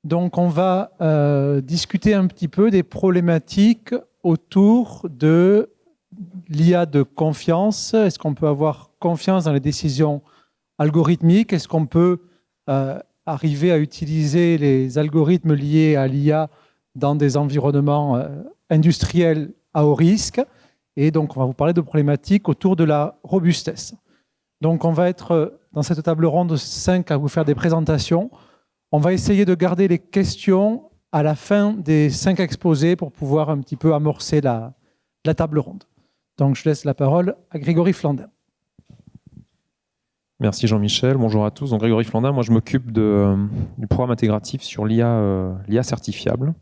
Donc, on va discuter un petit peu des problématiques autour de l'IA de confiance. Est-ce qu'on peut avoir confiance dans les décisions algorithmiques? Est-ce qu'on peut arriver à utiliser les algorithmes liés à l'IA dans des environnements industriels à haut risque? Et donc, on va vous parler de problématiques autour de la robustesse. Donc, on va être dans cette table ronde 5 à vous faire des présentations. On va essayer de garder les questions à la fin des 5 exposés pour pouvoir un petit peu amorcer la table ronde. Donc, je laisse la parole à Grégory Flandin. Merci Jean-Michel, bonjour à tous. Donc Grégory Flandin, moi je m'occupe du programme intégratif sur l'IA certifiable.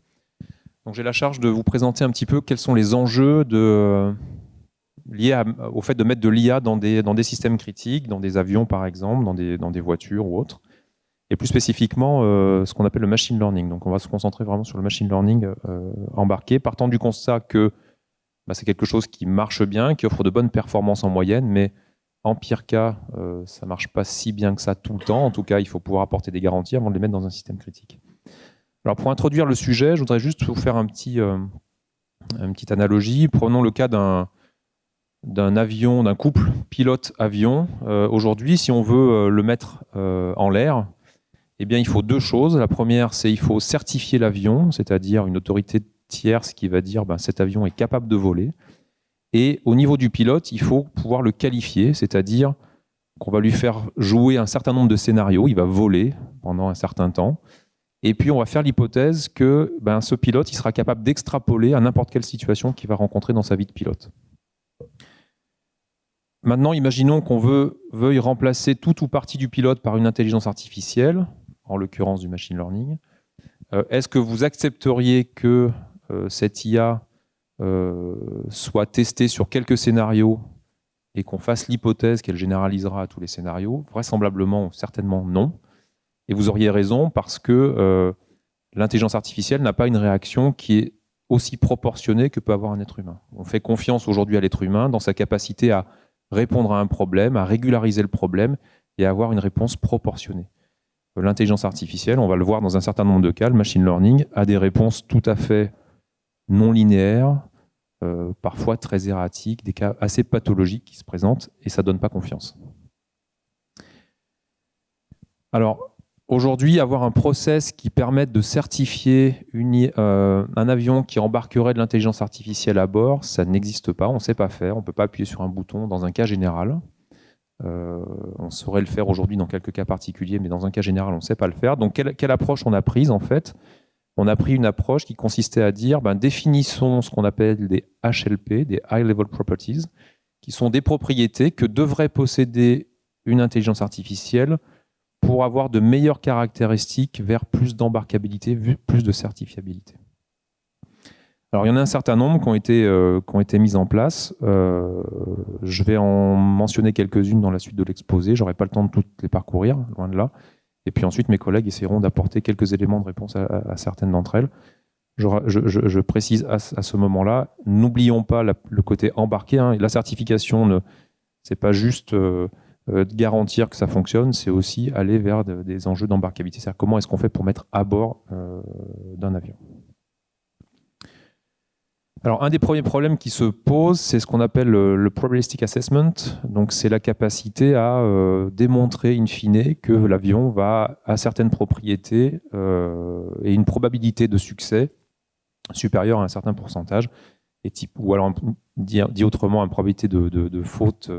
Donc j'ai la charge de vous présenter un petit peu quels sont les enjeux liés au fait de mettre de l'IA dans des systèmes critiques, dans des avions par exemple, dans des voitures ou autres. Et plus spécifiquement, ce qu'on appelle le machine learning. Donc on va se concentrer vraiment sur le machine learning embarqué, partant du constat que c'est quelque chose qui marche bien, qui offre de bonnes performances en moyenne, mais en pire cas, ça ne marche pas si bien que ça tout le temps. En tout cas, il faut pouvoir apporter des garanties avant de les mettre dans un système critique. Alors pour introduire le sujet, je voudrais juste vous faire une petite analogie. Prenons le cas d'un avion, d'un couple pilote-avion. Aujourd'hui, si on veut le mettre en l'air, eh bien, il faut deux choses. La première, c'est il faut certifier l'avion, c'est-à-dire une autorité tierce qui va dire cet avion est capable de voler. Et au niveau du pilote, il faut pouvoir le qualifier, c'est-à-dire qu'on va lui faire jouer un certain nombre de scénarios, il va voler pendant un certain temps, et puis on va faire l'hypothèse que ce pilote il sera capable d'extrapoler à n'importe quelle situation qu'il va rencontrer dans sa vie de pilote. Maintenant, imaginons qu'on veuille remplacer tout ou partie du pilote par une intelligence artificielle, en l'occurrence du machine learning. Est-ce que vous accepteriez que cette IA soit testée sur quelques scénarios et qu'on fasse l'hypothèse qu'elle généralisera à tous les scénarios? Vraisemblablement ou certainement non. Et vous auriez raison parce que l'intelligence artificielle n'a pas une réaction qui est aussi proportionnée que peut avoir un être humain. On fait confiance aujourd'hui à l'être humain dans sa capacité à répondre à un problème, à régulariser le problème et à avoir une réponse proportionnée. L'intelligence artificielle, on va le voir dans un certain nombre de cas, le machine learning a des réponses tout à fait non linéaires, parfois très erratiques, des cas assez pathologiques qui se présentent et ça ne donne pas confiance. Alors, aujourd'hui, avoir un process qui permette de certifier un avion qui embarquerait de l'intelligence artificielle à bord, ça n'existe pas, on ne sait pas faire, on ne peut pas appuyer sur un bouton dans un cas général. On saurait le faire aujourd'hui dans quelques cas particuliers, mais dans un cas général, on ne sait pas le faire. Donc, quelle approche on a prise en fait? On a pris une approche qui consistait à dire définissons ce qu'on appelle des HLP, des High Level Properties, qui sont des propriétés que devrait posséder une intelligence artificielle pour avoir de meilleures caractéristiques vers plus d'embarquabilité, plus de certifiabilité. Alors, il y en a un certain nombre qui ont été mises en place. Je vais en mentionner quelques-unes dans la suite de l'exposé. Je n'aurai pas le temps de toutes les parcourir, loin de là. Et puis ensuite, mes collègues essaieront d'apporter quelques éléments de réponse à certaines d'entre elles. Je précise à ce moment-là, n'oublions pas le côté embarqué. La certification, ce n'est pas juste de garantir que ça fonctionne, c'est aussi aller vers des enjeux d'embarquabilité. C'est-à-dire comment est-ce qu'on fait pour mettre à bord d'un avion. Alors, un des premiers problèmes qui se posent, c'est ce qu'on appelle le probabilistic assessment. Donc, c'est la capacité à démontrer in fine que l'avion va à certaines propriétés et une probabilité de succès supérieure à un certain pourcentage, ou alors dit autrement, une probabilité de faute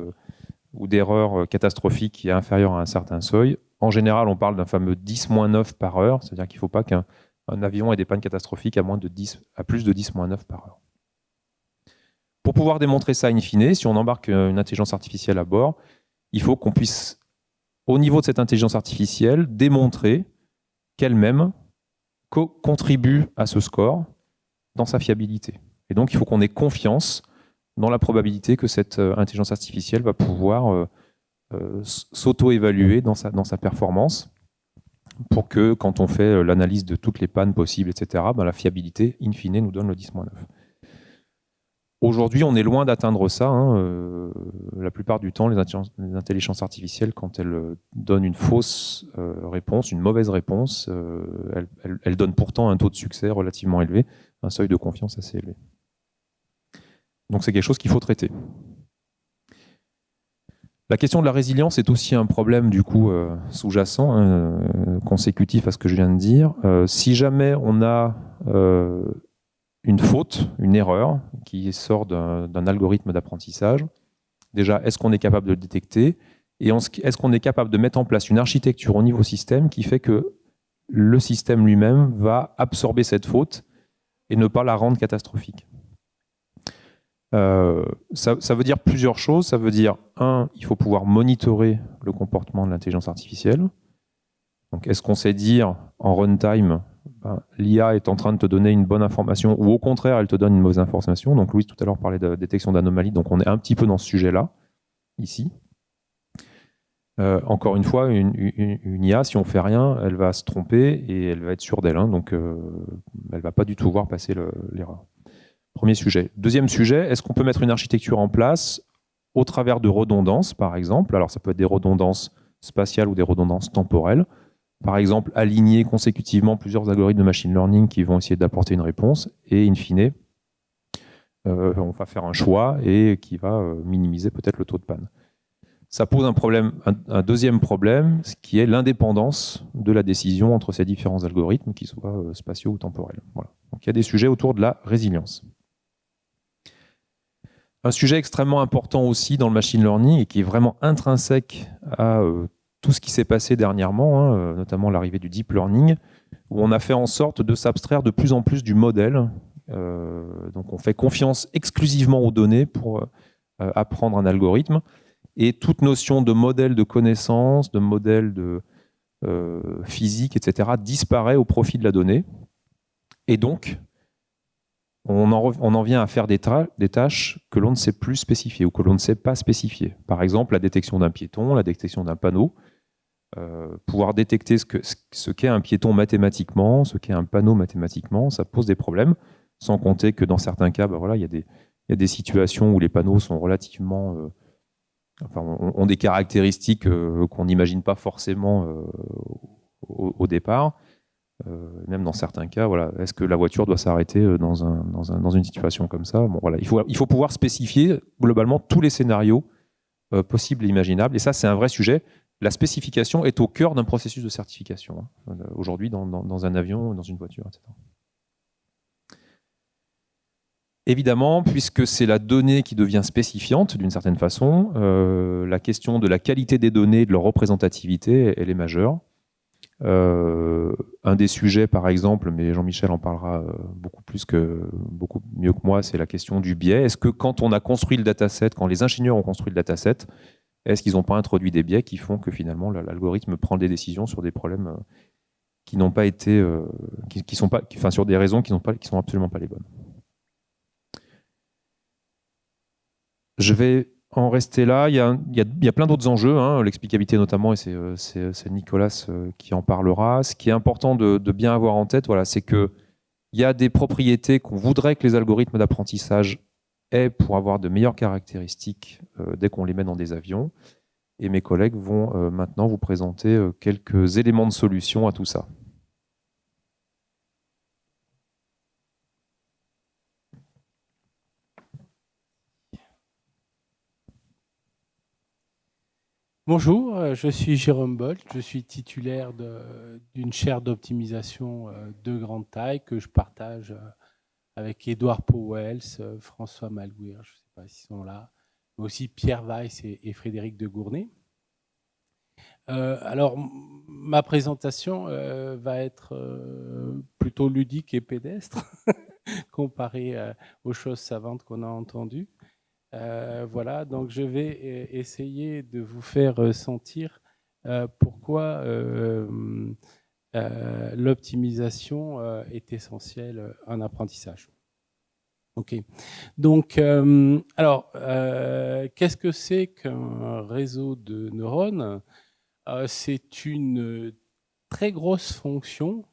ou d'erreur catastrophique qui est inférieure à un certain seuil. En général, on parle d'un fameux 10-9 par heure, c'est-à-dire qu'il ne faut pas qu'un avion ait des pannes catastrophiques à plus de 10-9 par heure. Pour pouvoir démontrer ça in fine, si on embarque une intelligence artificielle à bord, il faut qu'on puisse, au niveau de cette intelligence artificielle, démontrer qu'elle-même contribue à ce score dans sa fiabilité. Et donc, il faut qu'on ait confiance dans la probabilité que cette intelligence artificielle va pouvoir s'auto-évaluer dans sa performance pour que, quand on fait l'analyse de toutes les pannes possibles, etc., la fiabilité, in fine, nous donne le 10-9. Aujourd'hui, on est loin d'atteindre ça. Hein. La plupart du temps, les intelligences artificielles, quand elles donnent une fausse réponse, une mauvaise réponse, elles donnent pourtant un taux de succès relativement élevé, un seuil de confiance assez élevé. Donc c'est quelque chose qu'il faut traiter. La question de la résilience est aussi un problème du coup sous-jacent, hein, consécutif à ce que je viens de dire. Si jamais on a une faute, une erreur qui sort d'un algorithme d'apprentissage, déjà, est-ce qu'on est capable de le détecter? Et est-ce qu'on est capable de mettre en place une architecture au niveau système qui fait que le système lui-même va absorber cette faute et ne pas la rendre catastrophique? Ça veut dire plusieurs choses. Ça veut dire, il faut pouvoir monitorer le comportement de l'intelligence artificielle. Donc, est-ce qu'on sait dire en runtime, l'IA est en train de te donner une bonne information ou au contraire, elle te donne une mauvaise information? Donc, Louise, tout à l'heure, parlait de détection d'anomalies. Donc, on est un petit peu dans ce sujet-là, ici. Encore une fois, une IA, si on ne fait rien, elle va se tromper et elle va être sûre d'elle. Hein, donc, elle ne va pas du tout voir passer l'erreur. Premier sujet. Deuxième sujet, est-ce qu'on peut mettre une architecture en place au travers de redondances, par exemple? Alors, ça peut être des redondances spatiales ou des redondances temporelles. Par exemple, aligner consécutivement plusieurs algorithmes de machine learning qui vont essayer d'apporter une réponse et, in fine, on va faire un choix et qui va minimiser peut-être le taux de panne. Ça pose un deuxième problème, ce qui est l'indépendance de la décision entre ces différents algorithmes, qu'ils soient spatiaux ou temporels. Voilà. Donc, il y a des sujets autour de la résilience. Un sujet extrêmement important aussi dans le machine learning et qui est vraiment intrinsèque à tout ce qui s'est passé dernièrement, hein, notamment l'arrivée du deep learning, où on a fait en sorte de s'abstraire de plus en plus du modèle. Donc on fait confiance exclusivement aux données pour apprendre un algorithme. Et toute notion de modèle de connaissance, de modèle de physique, etc., disparaît au profit de la donnée. Et donc, on en vient à faire des tâches que l'on ne sait plus spécifier ou que l'on ne sait pas spécifier. Par exemple, la détection d'un piéton, la détection d'un panneau. Pouvoir détecter ce qu'est un piéton mathématiquement, ce qu'est un panneau mathématiquement, ça pose des problèmes. Sans compter que dans certains cas, voilà, il y a des situations où les panneaux sont relativement... ont des caractéristiques qu'on n'imagine pas forcément au départ. Même dans certains cas, voilà, est-ce que la voiture doit s'arrêter dans une situation comme ça? Bon, voilà, il faut pouvoir spécifier globalement tous les scénarios possibles et imaginables. Et ça, c'est un vrai sujet. La spécification est au cœur d'un processus de certification, hein, aujourd'hui dans un avion, dans une voiture, etc. Évidemment, puisque c'est la donnée qui devient spécifiante d'une certaine façon, la question de la qualité des données, de leur représentativité, elle est majeure. Un des sujets, par exemple, mais Jean-Michel en parlera beaucoup mieux que moi, c'est la question du biais. Est-ce que quand on a construit le dataset, quand les ingénieurs ont construit le dataset, est-ce qu'ils n'ont pas introduit des biais qui font que finalement l'algorithme prend des décisions sur des problèmes qui n'ont pas été, sur des raisons qui sont absolument pas les bonnes? Je vais en rester là. Il y a plein d'autres enjeux, hein, l'explicabilité notamment, et c'est Nicolas qui en parlera. Ce qui est important de bien avoir en tête, voilà, c'est qu'il y a des propriétés qu'on voudrait que les algorithmes d'apprentissage aient pour avoir de meilleures caractéristiques dès qu'on les met dans des avions. Et mes collègues vont maintenant vous présenter quelques éléments de solution à tout ça. Bonjour, je suis Jérôme Bolt, je suis titulaire d'une chaire d'optimisation de grande taille que je partage avec Édouard Powels, François Malguir, je ne sais pas s'ils sont là, mais aussi Pierre Weiss et Frédéric de Gournay. Alors, ma présentation va être plutôt ludique et pédestre comparée aux choses savantes qu'on a entendues. Voilà, donc je vais essayer de vous faire sentir pourquoi l'optimisation est essentielle en apprentissage. Ok, donc alors qu'est-ce que c'est qu'un réseau de neurones? C'est une très grosse fonction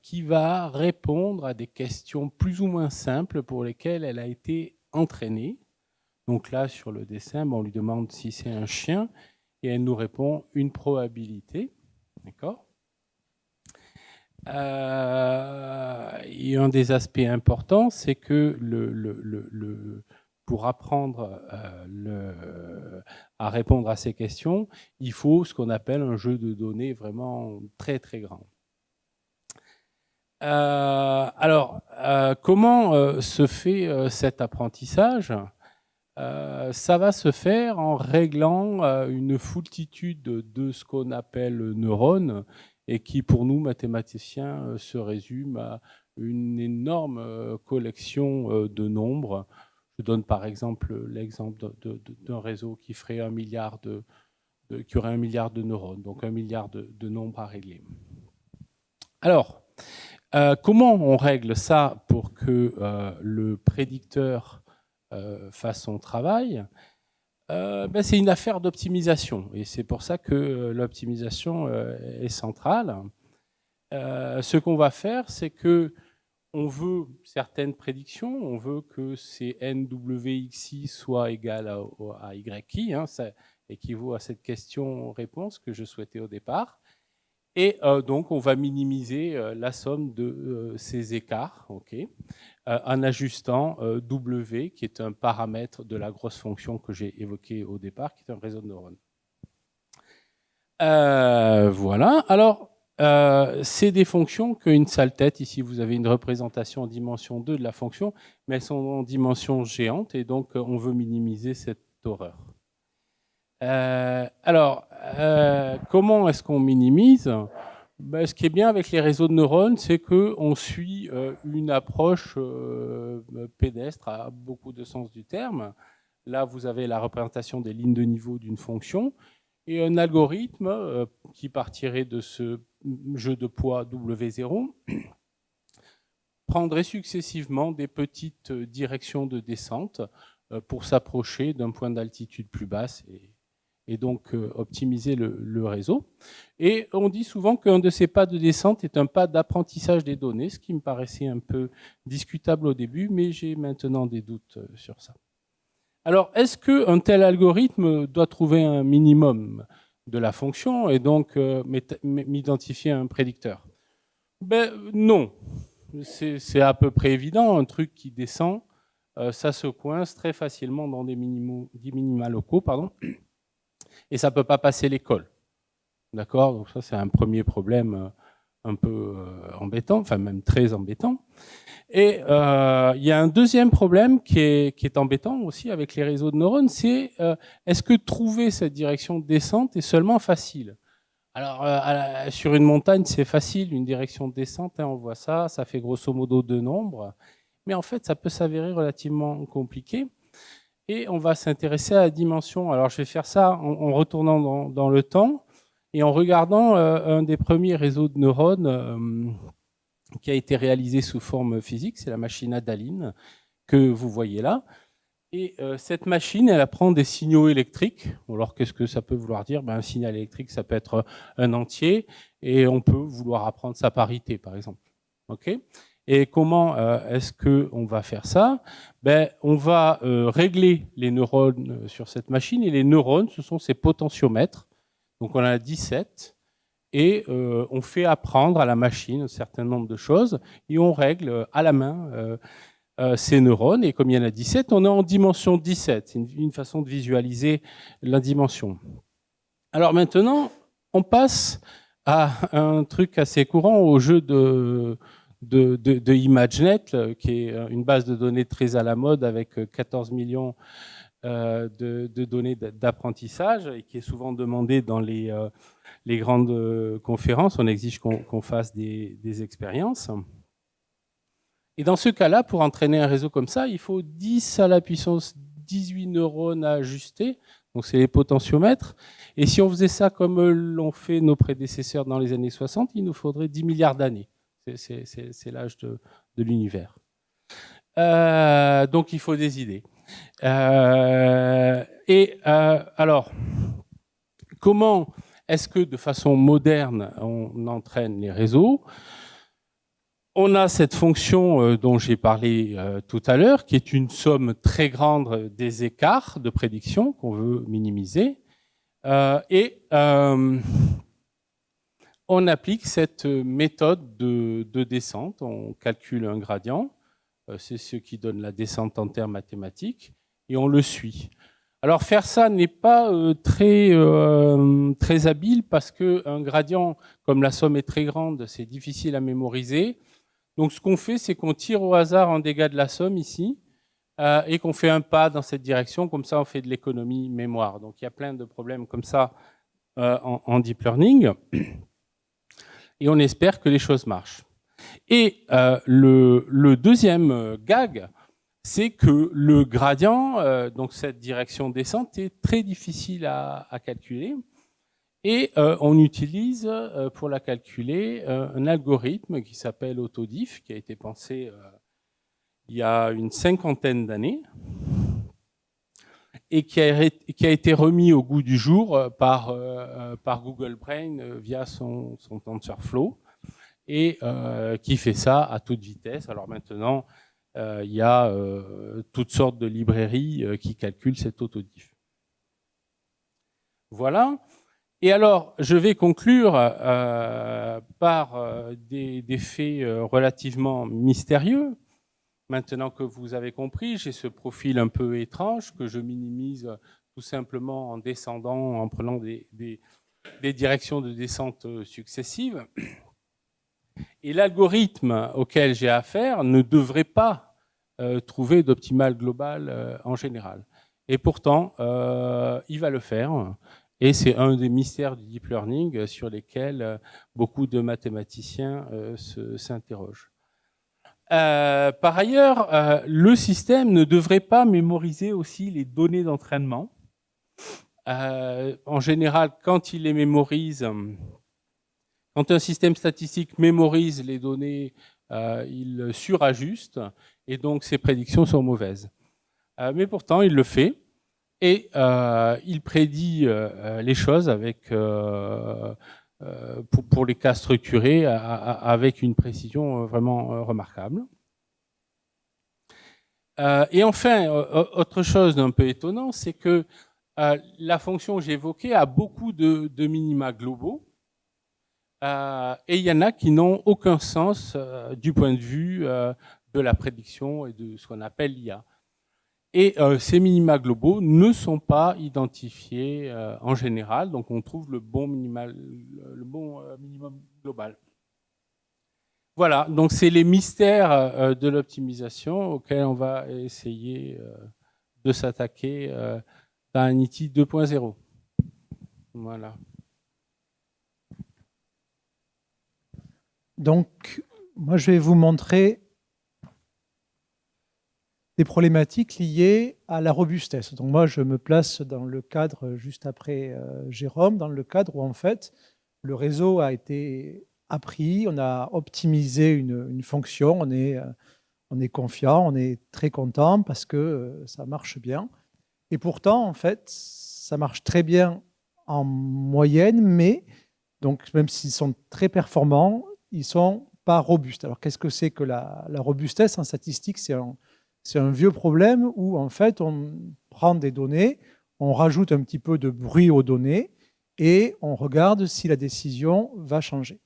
qui va répondre à des questions plus ou moins simples pour lesquelles elle a été entraînée. Donc là, sur le dessin, on lui demande si c'est un chien et elle nous répond une probabilité. D'accord ? Et un des aspects importants, c'est que pour apprendre à répondre à ces questions, il faut ce qu'on appelle un jeu de données vraiment très très grand. Alors, comment se fait cet apprentissage ? Ça va se faire en réglant une foultitude de ce qu'on appelle neurones et qui, pour nous, mathématiciens, se résume à une énorme collection de nombres. Je donne par exemple l'exemple d'un réseau qui ferait qui aurait 1 milliard de neurones, donc 1 milliard de nombres à régler. Alors, comment on règle ça pour que le prédicteur fasse son travail? C'est une affaire d'optimisation et c'est pour ça que l'optimisation est centrale. Ce qu'on va faire, c'est que on veut certaines prédictions, on veut que ces NWXI soient égales à YI, hein, ça équivaut à cette question-réponse que je souhaitais au départ. Et donc, on va minimiser la somme de ces écarts, en ajustant W, qui est un paramètre de la grosse fonction que j'ai évoquée au départ, qui est un réseau de neurones. Voilà. Alors, c'est des fonctions qu'une sale tête. Ici, vous avez une représentation en dimension 2 de la fonction, mais elles sont en dimension géante, et donc on veut minimiser cette horreur. Comment est-ce qu'on minimise ? Ce qui est bien avec les réseaux de neurones, c'est qu'on suit une approche pédestre à beaucoup de sens du terme. Là, vous avez la représentation des lignes de niveau d'une fonction et un algorithme qui partirait de ce jeu de poids W0 prendrait successivement des petites directions de descente pour s'approcher d'un point d'altitude plus basse et donc optimiser le réseau. Et on dit souvent qu'un de ces pas de descente est un pas d'apprentissage des données, ce qui me paraissait un peu discutable au début, mais j'ai maintenant des doutes sur ça. Alors, est-ce qu'un tel algorithme doit trouver un minimum de la fonction et donc m'identifier à un prédicteur ? Non, c'est à peu près évident. Un truc qui descend, ça se coince très facilement dans des minima locaux, et ça ne peut pas passer l'école. D'accord ? Donc ça, c'est un premier problème un peu embêtant, enfin même très embêtant. Et il y a un deuxième problème qui est embêtant aussi avec les réseaux de neurones, c'est est-ce que trouver cette direction de descente est seulement facile ? Alors, sur une montagne, c'est facile, une direction de descente, on voit ça fait grosso modo 2 nombres, mais en fait, ça peut s'avérer relativement compliqué. Et on va s'intéresser à la dimension. Alors, je vais faire ça en retournant dans le temps et en regardant un des premiers réseaux de neurones qui a été réalisé sous forme physique, c'est la machine Adaline que vous voyez là. Et cette machine, elle apprend des signaux électriques. Alors, qu'est-ce que ça peut vouloir dire ? Un signal électrique, ça peut être un entier, et on peut vouloir apprendre sa parité, par exemple. Et comment est-ce qu'on va faire ça ? On va régler les neurones sur cette machine, et les neurones, ce sont ces potentiomètres. Donc, on en a 17, et on fait apprendre à la machine un certain nombre de choses, et on règle à la main ces neurones, et comme il y en a 17, on est en dimension 17. C'est une façon de visualiser la dimension. Alors maintenant, on passe à un truc assez courant, au jeu de ImageNet, qui est une base de données très à la mode avec 14 millions de données d'apprentissage et qui est souvent demandé dans les grandes conférences. On exige qu'on fasse des expériences. Et dans ce cas-là, pour entraîner un réseau comme ça, il faut 10 à la puissance 18 neurones à ajuster. Donc, c'est les potentiomètres. Et si on faisait ça comme l'ont fait nos prédécesseurs dans les années 60, il nous faudrait 10 milliards d'années. C'est l'âge de l'univers. Donc, il faut des idées. Alors, comment Est-ce que de façon moderne, on entraîne les réseaux? On a cette fonction dont j'ai parlé tout à l'heure, qui est une somme très grande des écarts de prédiction qu'on veut minimiser. On applique cette méthode de descente. On calcule un gradient. C'est ce qui donne la descente en termes mathématiques. Et on le suit. Alors faire ça n'est pas très habile parce qu'un gradient, comme la somme est très grande, c'est difficile à mémoriser. Donc ce qu'on fait, c'est qu'on tire au hasard un dégât de la somme ici et qu'on fait un pas dans cette direction. Comme ça, on fait de l'économie mémoire. Donc il y a plein de problèmes comme ça en deep learning. Et on espère que les choses marchent. Et le deuxième gag, c'est que le gradient, donc cette direction descente, est très difficile à calculer. Et on utilise pour la calculer un algorithme qui s'appelle AutoDiff, qui a été pensé il y a une 50aine d'années et qui a été remis au goût du jour par Google Brain via son TensorFlow et qui fait ça à toute vitesse. Alors maintenant, il y a toutes sortes de librairies qui calculent cet AutoDiff. Voilà. Et alors, je vais conclure par des faits relativement mystérieux. Maintenant que vous avez compris, j'ai ce profil un peu étrange que je minimise tout simplement en descendant, en prenant des directions de descente successives. Et l'algorithme auquel j'ai affaire ne devrait pas trouver d'optimal global en général. Et pourtant, il va le faire. Et c'est un des mystères du deep learning sur lesquels beaucoup de mathématiciens s'interrogent. Par ailleurs, le système ne devrait pas mémoriser aussi les données d'entraînement. En général, quand il les mémorise, quand un système statistique mémorise les données, il surajuste et donc ses prédictions sont mauvaises. Mais pourtant, il le fait. Et il prédit les choses avec, pour les cas structurés avec une précision vraiment remarquable. Et enfin, autre chose d'un peu étonnant, c'est que la fonction que j'ai évoquée a beaucoup de minima globaux et il y en a qui n'ont aucun sens du point de vue de la prédiction et de ce qu'on appelle l'IA. Et ces minima globaux ne sont pas identifiés en général, donc on trouve le bon minimum global. Voilà, donc c'est les mystères de l'optimisation auxquels on va essayer de s'attaquer dans Anity 2.0. Voilà. Donc, moi, je vais vous montrer des problématiques liées à la robustesse. Donc moi, je me place dans le cadre, juste après Jérôme, dans le cadre où en fait, le réseau a été appris, on a optimisé une fonction, on est confiant, on est très content parce que ça marche bien. Et pourtant, en fait, ça marche très bien en moyenne, mais donc même s'ils sont très performants, ils ne sont pas robustes. Alors qu'est-ce que c'est que la robustesse en statistique? C'est un vieux problème où, en fait, on prend des données, on rajoute un petit peu de bruit aux données et on regarde si la décision va changer.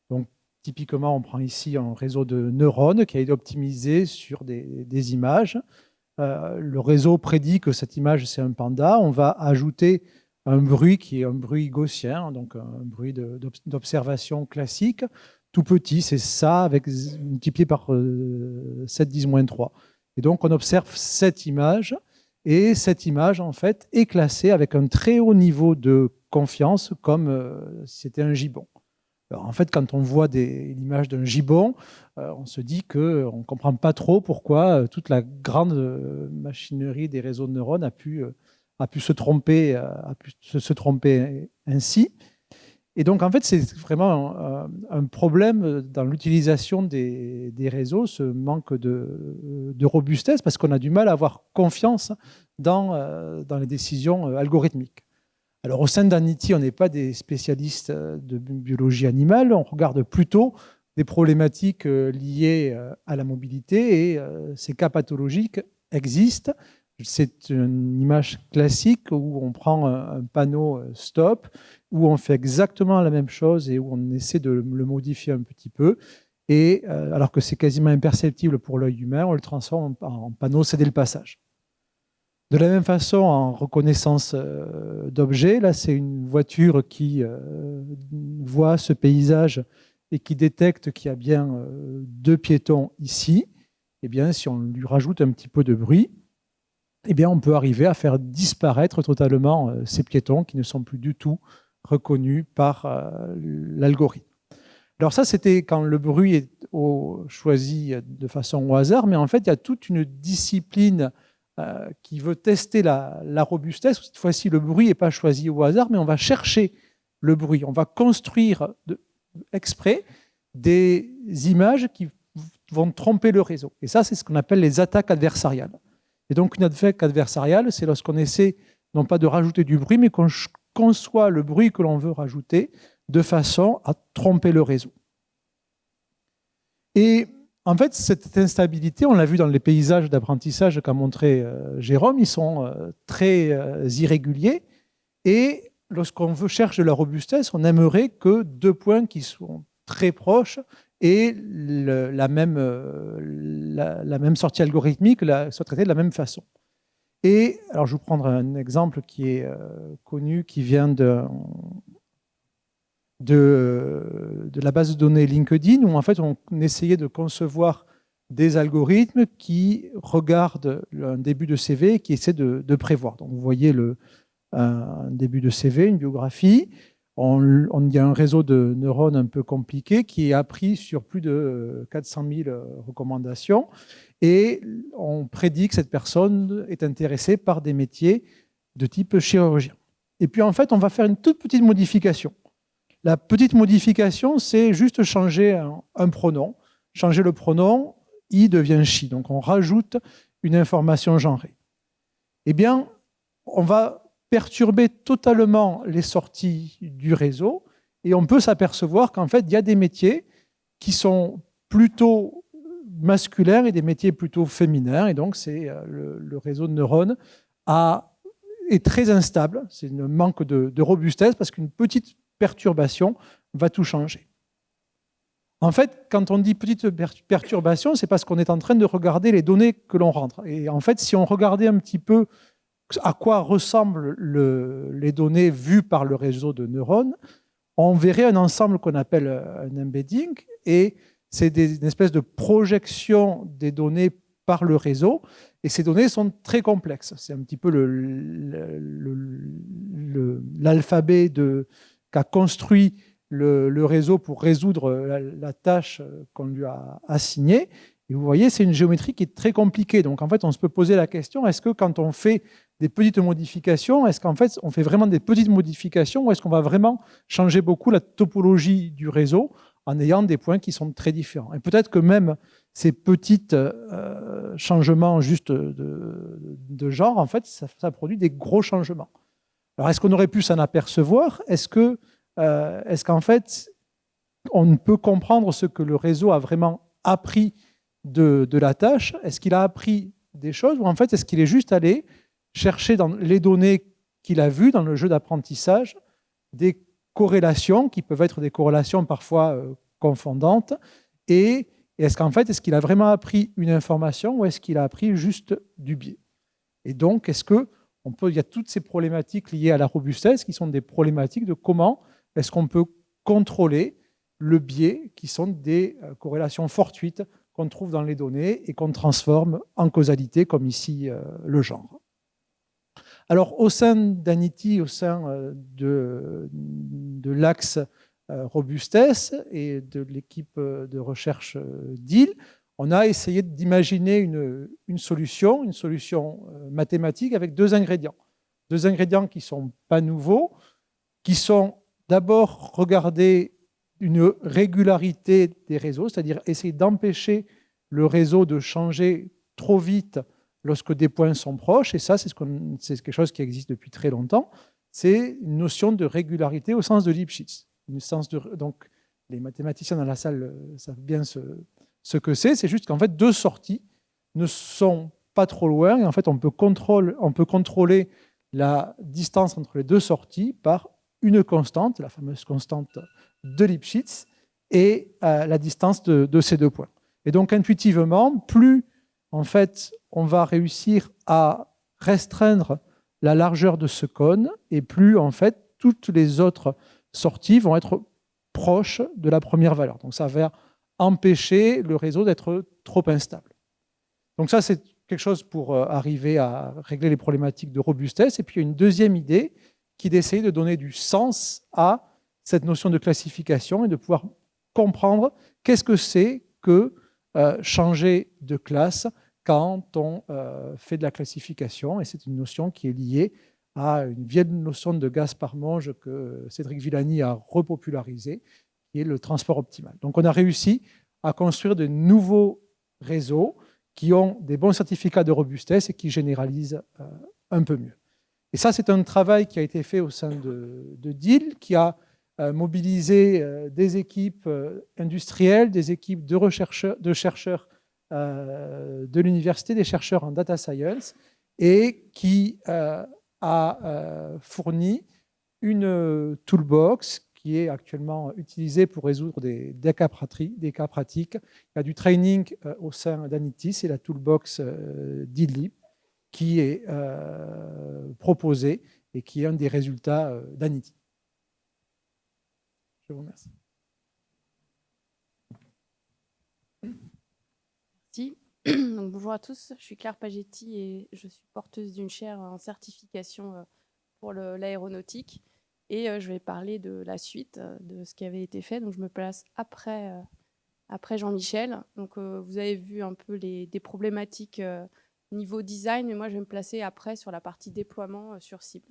Donc, typiquement, on prend ici un réseau de neurones qui a été optimisé sur des images. Le réseau prédit que cette image, c'est un panda. On va ajouter un bruit qui est un bruit gaussien, donc un bruit d'observation classique, tout petit, c'est ça, avec multiplié par 7 10-3. Et donc, on observe cette image, et cette image, en fait, est classée avec un très haut niveau de confiance, comme si c'était un gibbon. Alors, en fait, quand on voit l'image d'un gibbon, on se dit qu'on ne comprend pas trop pourquoi toute la grande machinerie des réseaux de neurones a pu se tromper ainsi. Et donc, en fait, c'est vraiment un problème dans l'utilisation des réseaux, ce manque de robustesse, parce qu'on a du mal à avoir confiance dans les décisions algorithmiques. Alors au sein d'Anity, on n'est pas des spécialistes de biologie animale, on regarde plutôt des problématiques liées à la mobilité et ces cas pathologiques existent. C'est une image classique où on prend un panneau stop, où on fait exactement la même chose et où on essaie de le modifier un petit peu. Et alors que c'est quasiment imperceptible pour l'œil humain, on le transforme en panneau céder le passage. De la même façon, en reconnaissance d'objets, là c'est une voiture qui voit ce paysage et qui détecte qu'il y a bien 2 piétons ici. Eh bien, si on lui rajoute un petit peu de bruit, eh bien, on peut arriver à faire disparaître totalement ces piétons qui ne sont plus du tout reconnus par l'algorithme. Alors ça, c'était quand le bruit est choisi de façon au hasard, mais en fait, il y a toute une discipline qui veut tester la robustesse. Cette fois-ci, le bruit n'est pas choisi au hasard, mais on va chercher le bruit. On va construire exprès des images qui vont tromper le réseau. Et ça, c'est ce qu'on appelle les attaques adversariales. Et donc, une attaque adversariale, c'est lorsqu'on essaie non pas de rajouter du bruit, mais qu'on conçoit le bruit que l'on veut rajouter de façon à tromper le réseau. Et en fait, cette instabilité, on l'a vu dans les paysages d'apprentissage qu'a montré Jérôme, ils sont très irréguliers. Et lorsqu'on cherche de la robustesse, on aimerait que 2 points qui sont très proches aient la même sortie algorithmique, soient traités de la même façon. Et alors, je vais vous prendre un exemple qui est connu, qui vient de la base de données LinkedIn, où en fait on essayait de concevoir des algorithmes qui regardent un début de CV et qui essaient de prévoir. Donc vous voyez un début de CV, une biographie. Il y a un réseau de neurones un peu compliqué qui est appris sur plus de 400 000 recommandations et on prédit que cette personne est intéressée par des métiers de type chirurgien. Et puis en fait, on va faire une toute petite modification. La petite modification, c'est juste changer un pronom. Changer le pronom, i devient she. Donc on rajoute une information genrée. Eh bien, on va perturber totalement les sorties du réseau et on peut s'apercevoir qu'en fait, il y a des métiers qui sont plutôt masculins et des métiers plutôt féminins. Et donc, c'est le réseau de neurones est très instable. C'est un manque de robustesse parce qu'une petite perturbation va tout changer. En fait, quand on dit petite perturbation, c'est parce qu'on est en train de regarder les données que l'on rentre. Et en fait, si on regardait un petit peu à quoi ressemblent les données vues par le réseau de neurones, on verrait un ensemble qu'on appelle un embedding, et c'est une espèce de projection des données par le réseau, et ces données sont très complexes. C'est un petit peu l'alphabet qu'a construit le réseau pour résoudre la tâche qu'on lui a assignée. Et vous voyez, c'est une géométrie qui est très compliquée. Donc en fait, on se peut poser la question, est-ce que quand on fait des petites modifications, est-ce qu'en fait, on fait vraiment des petites modifications ou est-ce qu'on va vraiment changer beaucoup la topologie du réseau en ayant des points qui sont très différents? Et peut-être que même ces petits changements juste de genre, en fait, ça produit des gros changements. Alors, est-ce qu'on aurait pu s'en apercevoir? Est-ce qu'en fait, on peut comprendre ce que le réseau a vraiment appris de la tâche? Est-ce qu'il a appris des choses ou en fait, est-ce qu'il est juste allé chercher dans les données qu'il a vues dans le jeu d'apprentissage des corrélations qui peuvent être des corrélations parfois confondantes et est-ce qu'en fait, est-ce qu'il a vraiment appris une information ou est-ce qu'il a appris juste du biais? Et donc, il y a toutes ces problématiques liées à la robustesse qui sont des problématiques de comment est-ce qu'on peut contrôler le biais qui sont des corrélations fortuites qu'on trouve dans les données et qu'on transforme en causalité, comme ici le genre. Alors, au sein d'Anity, au sein de l'axe robustesse et de l'équipe de recherche d'IL, on a essayé d'imaginer une solution mathématique avec 2 ingrédients. 2 ingrédients qui ne sont pas nouveaux, qui sont d'abord regarder une régularité des réseaux, c'est-à-dire essayer d'empêcher le réseau de changer trop vite lorsque des points sont proches, et ça, c'est quelque chose qui existe depuis très longtemps. c'est une notion de régularité au sens de Lipschitz. Donc, les mathématiciens dans la salle savent bien ce que c'est. C'est juste qu'en fait, deux sorties ne sont pas trop loin. Et en fait, on peut contrôler la distance entre les deux sorties par une constante, la fameuse constante de Lipschitz, et la distance de ces deux points. Et donc, intuitivement, plus en fait, on va réussir à restreindre la largeur de ce cône, et plus en fait, toutes les autres sorties vont être proches de la première valeur. Donc, ça va empêcher le réseau d'être trop instable. Donc ça, c'est quelque chose pour arriver à régler les problématiques de robustesse. Et puis, il y a une deuxième idée qui est d'essayer de donner du sens à cette notion de classification et de pouvoir comprendre qu'est-ce que c'est que changer de classe quand on fait de la classification. Et c'est une notion qui est liée à une vieille notion de Gaspard-Monge que Cédric Villani a repopularisée, qui est le transport optimal. Donc, on a réussi à construire de nouveaux réseaux qui ont des bons certificats de robustesse et qui généralisent un peu mieux. Et ça, c'est un travail qui a été fait au sein de DIL, qui a mobilisé des équipes industrielles, des équipes de chercheurs de l'université, des chercheurs en data science, et qui a fourni une toolbox qui est actuellement utilisée pour résoudre des cas pratiques. Il y a du training au sein d'Anitis et la toolbox d'IDLib qui est proposée et qui est un des résultats d'Anitis. Je vous remercie. Merci. Donc, bonjour à tous, je suis Claire Pagetti et je suis porteuse d'une chaire en certification pour l'aéronautique. Et je vais parler de la suite de ce qui avait été fait. Donc, je me place après Jean-Michel. Donc, vous avez vu un peu des problématiques niveau design, mais moi, je vais me placer après sur la partie déploiement sur cible.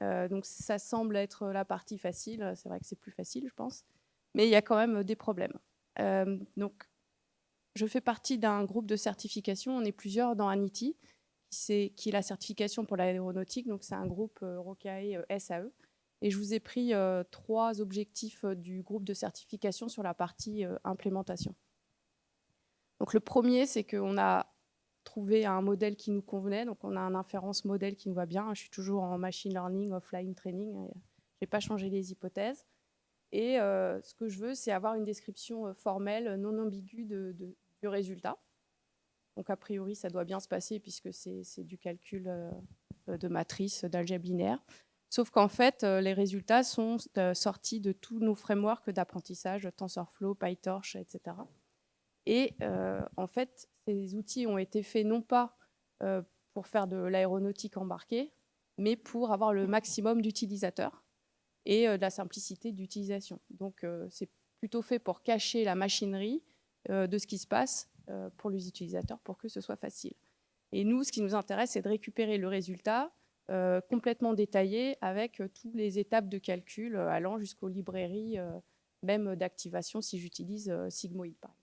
Donc, ça semble être la partie facile. C'est vrai que c'est plus facile, je pense. Mais il y a quand même des problèmes. Donc, je fais partie d'un groupe de certification. On est plusieurs dans Anity, qui est la certification pour l'aéronautique. Donc, c'est un groupe Rocae SAE. Et je vous ai pris 3 objectifs du groupe de certification sur la partie implémentation. Donc, le premier, c'est qu'on a trouvé un modèle qui nous convenait. Donc, on a un inference modèle qui nous va bien. Je suis toujours en machine learning, offline training. Je n'ai pas changé les hypothèses. Et ce que je veux, c'est avoir une description formelle, non ambiguë du résultat. Donc, a priori, ça doit bien se passer puisque c'est du calcul de matrice, d'algèbre linéaire. Sauf qu'en fait, les résultats sont sortis de tous nos frameworks d'apprentissage, TensorFlow, PyTorch, etc. Et en fait, ces outils ont été faits non pas pour faire de l'aéronautique embarquée, mais pour avoir le maximum d'utilisateurs et de la simplicité d'utilisation. Donc, c'est plutôt fait pour cacher la machinerie de ce qui se passe pour les utilisateurs pour que ce soit facile. Et nous, ce qui nous intéresse, c'est de récupérer le résultat complètement détaillé avec toutes les étapes de calcul allant jusqu'aux librairies même d'activation si j'utilise Sigmoid par exemple.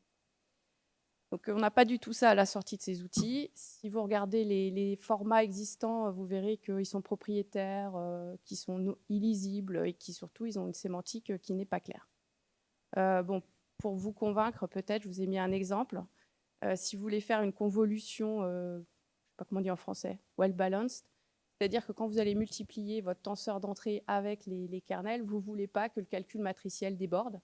Donc on n'a pas du tout ça à la sortie de ces outils. Si vous regardez les formats existants, vous verrez qu'ils sont propriétaires, qui sont illisibles et qui surtout ils ont une sémantique qui n'est pas claire. Bon, pour vous convaincre, peut-être, je vous ai mis un exemple. Si vous voulez faire une convolution, je ne sais pas comment on dit en français, well balanced, c'est-à-dire que quand vous allez multiplier votre tenseur d'entrée avec les kernels, vous ne voulez pas que le calcul matriciel déborde.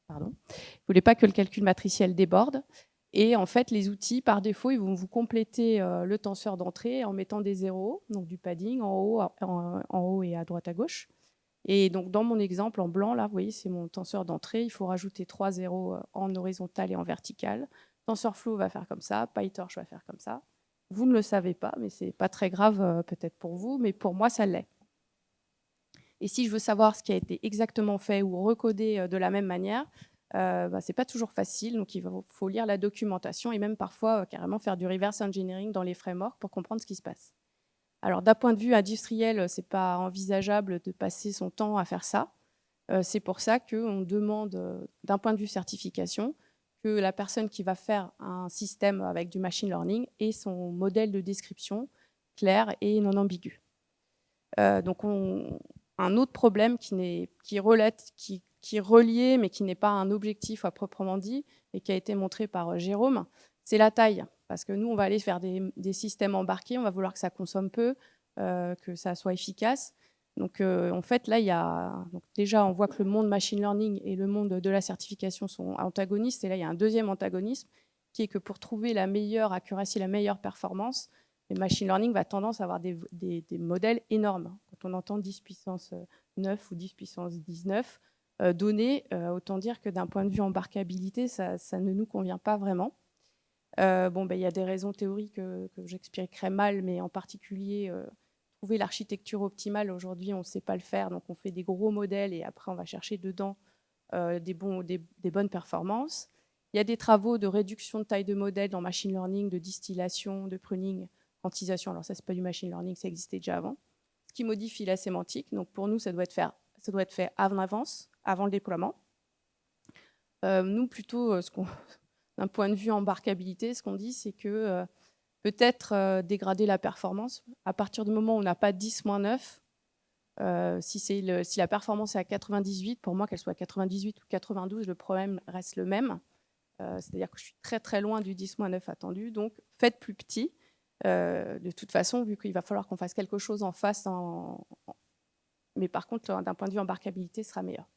Pardon. Vous ne voulez pas que le calcul matriciel déborde. Et en fait, les outils, par défaut, ils vont vous compléter le tenseur d'entrée en mettant des zéros, donc du padding en haut et à droite à gauche. Et donc, dans mon exemple en blanc, là, vous voyez, c'est mon tenseur d'entrée. Il faut rajouter 3 zéros en horizontal et en vertical. TensorFlow va faire comme ça, PyTorch va faire comme ça. Vous ne le savez pas, mais ce n'est pas très grave peut-être pour vous, mais pour moi, ça l'est. Et si je veux savoir ce qui a été exactement fait ou recodé de la même manière, ce n'est pas toujours facile. Donc, il faut lire la documentation et même parfois carrément faire du reverse engineering dans les frameworks pour comprendre ce qui se passe. Alors, d'un point de vue industriel, ce n'est pas envisageable de passer son temps à faire ça. C'est pour ça qu'on demande, d'un point de vue certification, que la personne qui va faire un système avec du machine learning ait son modèle de description clair et non ambigu. Donc un autre problème qui est relié, mais qui n'est pas un objectif à proprement dit, et qui a été montré par Jérôme, c'est la taille. Parce que nous, on va aller faire des systèmes embarqués, on va vouloir que ça consomme peu, que ça soit efficace. Donc, en fait, là, déjà, on voit que le monde machine learning et le monde de la certification sont antagonistes. Et là, il y a un deuxième antagonisme, qui est que pour trouver la meilleure accuracy, la meilleure performance, le machine learning va tendance à avoir des modèles énormes. Quand on entend 10 puissance 9 ou 10 puissance 19 données, autant dire que d'un point de vue embarquabilité, ça ne nous convient pas vraiment. Il y a des raisons théoriques que j'expliquerai mal, mais en particulier, trouver l'architecture optimale, aujourd'hui, on ne sait pas le faire. Donc, on fait des gros modèles et après, on va chercher dedans des bonnes performances. Il y a des travaux de réduction de taille de modèle dans machine learning, de distillation, de pruning, quantisation. Alors ça, c'est pas du machine learning, ça existait déjà avant. Ce qui modifie la sémantique. Donc pour nous, ça doit être fait en avance, avant le déploiement. Nous, plutôt, d'un point de vue embarquabilité, ce qu'on dit, c'est que peut-être dégrader la performance. À partir du moment où on n'a pas 10-9, si la performance est à 98, pour moi, qu'elle soit à 98 ou 92, le problème reste le même. C'est-à-dire que je suis très très loin du 10-9 attendu. Donc, faites plus petit. De toute façon, vu qu'il va falloir qu'on fasse quelque chose en face, mais par contre, d'un point de vue embarquabilité, ce sera meilleur.